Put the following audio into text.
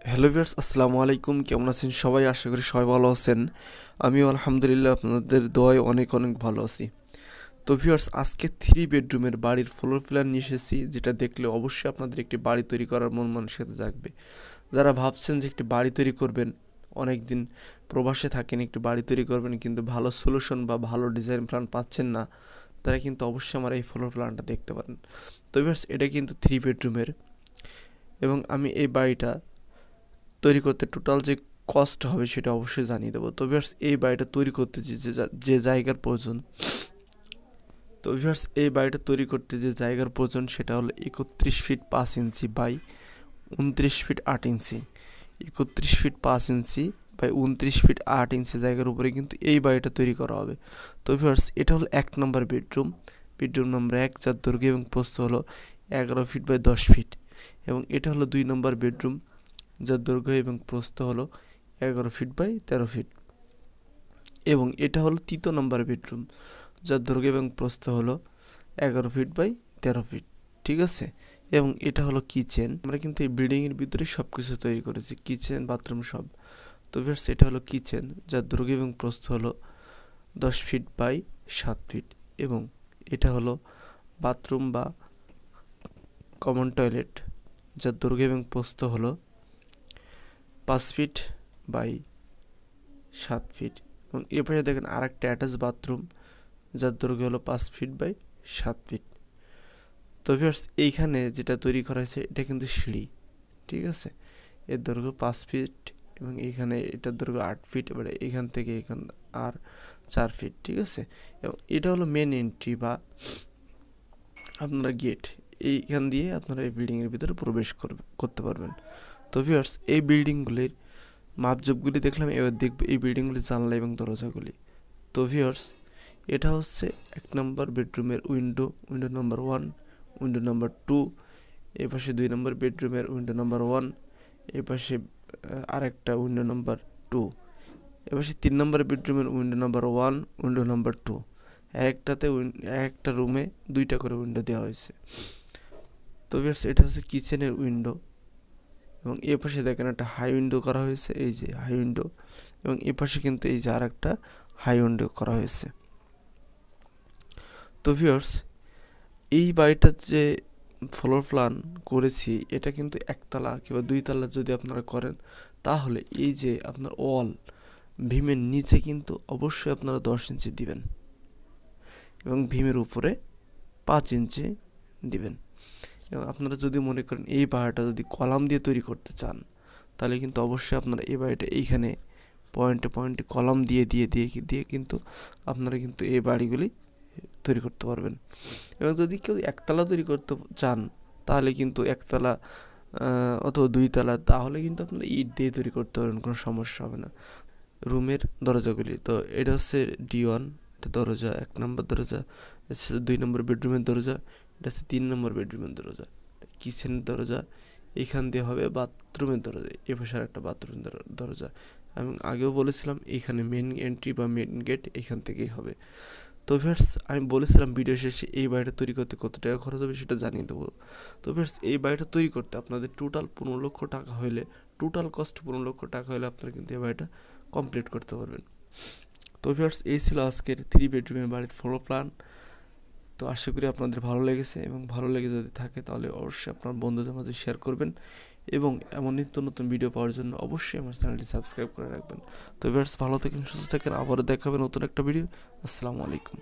Hello viewers, আসসালামু আলাইকুম। কেমন আছেন সবাই? আশা করি সবাই ভালো আছেন। আমিও আলহামদুলিল্লাহ আপনাদের দোয়ায় অনেক অনেক ভালো আছি। তো ভিউয়ার্স, আজকে 3 বেডরুমের বাড়ির ফ্লোর প্ল্যান নিয়ে এসেছি, যেটা দেখলে অবশ্যই আপনাদের একটি বাড়ি তৈরি করার মন মানসিকতা জাগবে। যারা ভাবছেন যে একটি বাড়ি তৈরি করবেন, অনেক দিন প্রবাসে থাকেন, একটি বাড়ি তৈরি করবেন কিন্তু ভালো সলিউশন বা ভালো ডিজাইন প্ল্যান পাচ্ছেন না, তারা কিন্তু অবশ্যই আমার এই ফ্লোর প্ল্যানটা দেখতে পারেন। তো ভিউয়ার্স, এটা কিন্তু 3 বেডরুমের, এবং আমি এই বাড়িটা তৈরি করতে টোটাল যে কস্ট হবে সেটা অবশ্যই জানিয়ে দেবো। তো ভিউয়ার্স, এই বাড়িটা তৈরি করতে যে জায়গার প্রয়োজন, তো ভিউয়ার্স এই বাড়িটা তৈরি করতে যে জায়গার প্রয়োজন সেটা হলো 31 feet 5 inch by 29 feet 8 inch. 31 feet 5 inch by 29 feet 8 inch জায়গার উপরে কিন্তু এই বাড়িটা তৈরি করা হবে। তো ভিউয়ার্স, এটা হলো 1 নম্বর বেডরুম, বেডরুম নম্বর 1, যার দৈর্ঘ্য এবং প্রস্থ হলো 11 ফিট বাই 10 ফিট। এবং এটা হলো 2 নম্বর বেডরুম, যার দৈর্ঘ্য এবং প্রস্থ হলো 11 ফিট বাই 13 ফিট। এবং এটা হলো 3 নম্বর বেডরুম, যার দৈর্ঘ্য এবং প্রস্থ হলো 11 ফিট বাই 13 ফিট। ঠিক আছে। এবং এটা হলো কিচেন। আমরা কিন্তু এই বিল্ডিংয়ের ভিতরে সব কিছু তৈরি করেছি, কিচেন বাথরুম সব। তো ভিউয়ার্স, এটা হলো কিচেন, যার দৈর্ঘ্য এবং প্রস্থ হলো 10 ফিট বাই 7 ফিট। এবং এটা হলো বাথরুম বা কমন টয়লেট, যার দৈর্ঘ্য এবং প্রস্থ হলো 5 ফিট বাই 7 ফিট। এবং এরপরে দেখেন আরেকটা অ্যাটাচ বাথরুম, যার দৈর্ঘ্য হলো 5 ফিট বাই 7 ফিট। তো ভিউয়ার্স, এইখানে যেটা তৈরি করা হয়েছে এটা কিন্তু সিঁড়ি। ঠিক আছে। এর দৈর্ঘ্য 5 ফিট, এবং এইখানে এটার দৈর্ঘ্য 8 ফিট, এবারে এখান থেকে এখান আর 4 ফিট। ঠিক আছে। এবং এটা হলো মেন এন্ট্রি বা আপনারা গেট, এইখান দিয়ে আপনারা এই বিল্ডিংয়ের ভিতরে প্রবেশ করতে পারবেন। তো ভিউয়ার্স, এই বিল্ডিংগুলির মাপজোপগুলি দেখলাম, এবার দেখব এই বিল্ডিংগুলির জানলা এবং দরজাগুলি। তো ভিউয়ার্স, এটা হচ্ছে 1 নম্বর বেডরুমের window, window number 1, window number 2। এই পাশে 2 নম্বর বেডরুমের উইন্ডো নাম্বার 1, এই পাশে আরেকটা উইন্ডো নাম্বার 2। এপাশে 3 নম্বর বেডরুমের উইন্ডো নাম্বার 1, উইন্ডো নাম্বার 2। একটাতে একটা রুমে 2টা করে উইন্ডো দেওয়া হয়েছে। তো ভিউয়ার্স, এটা হচ্ছে কিচেনের উইন্ডো। এবং এ পাশে দেখেন একটা হাই উইন্ডো করা হয়েছে, এই যে হাই উইন্ডো। এবং এ পাশে কিন্তু এই যে আর একটা হাই উইন্ডো করা হয়েছে। তো ভিউয়ার্স, এই বাড়িটার যে ফ্লোর প্ল্যান করেছি, এটা কিন্তু 1 তলা কিংবা 2 তলা যদি আপনারা করেন, তাহলে এই যে আপনার ওয়াল ভীমের নিচে কিন্তু অবশ্যই আপনারা 10 ইঞ্চি দিবেন, এবং ভীমের উপরে 5 ইঞ্চি দিবেন। এবং আপনারা যদি মনে করেন এই বাড়িটা যদি কলাম দিয়ে তৈরি করতে চান, তাহলে কিন্তু অবশ্যই আপনারা এই বাড়িটা এইখানে পয়েন্টে পয়েন্টে কলাম দিয়ে দিয়ে দিয়ে দিয়ে কিন্তু আপনারা কিন্তু এই বাড়িগুলি তৈরি করতে পারবেন। এবং যদি কেউ 1 তলা তৈরি করতে চান, তাহলে কিন্তু 1 তলা অথবা 2 তলা, তাহলে কিন্তু আপনারা ইট দিয়ে তৈরি করতে পারবেন, কোনো সমস্যা হবে না। রুমের দরজাগুলি, তো এটা হচ্ছে D1, এটা দরজা 1 নম্বর দরজা। এটা হচ্ছে 2 নম্বর বেডরুমের দরজা। এটা হচ্ছে 3 নম্বর বেডরুমের দরজা। কিচেনের দরজা এইখান দিয়ে হবে বাথরুমের দরজা, এ পাশে আর একটা বাথরুমের দরজা। আমি আগেও বলেছিলাম এইখানে মেন এন্ট্রি বা মেন গেট এইখান থেকেই হবে। তো ভিউয়ার্স, আমি বলেছিলাম ভিডিও শেষে এই বাড়িটা তৈরি করতে কত টাকা খরচ হবে সেটা জানিয়ে দেবো। তো ভিউয়ার্স, এই বাড়িটা তৈরি করতে আপনাদের টোটাল 15 লক্ষ টাকা হলে, টোটাল কস্ট 15 লক্ষ টাকা হলে আপনারা কিন্তু এই বাড়িটা কমপ্লিট করতে পারবেন। তো ভিউয়ার্স, এই ছিল আজকের 3 বেডরুমের বাড়ির ফ্লোর প্ল্যান। তো আশা করি আপনাদের ভালো লেগেছে, এবং ভালো লেগে যদি থাকে তাহলে অবশ্যই আপনার বন্ধুদের মাঝে শেয়ার করবেন। এবং এমন নিত্য নতুন ভিডিও পাওয়ার জন্য অবশ্যই আমার চ্যানেলটি সাবস্ক্রাইব করে রাখবেন। তো ভিউয়ার্স, ভালো থাকেন, সুস্থ থাকেন, আবারও দেখাবেন নতুন একটা ভিডিও। আসসালামু আলাইকুম।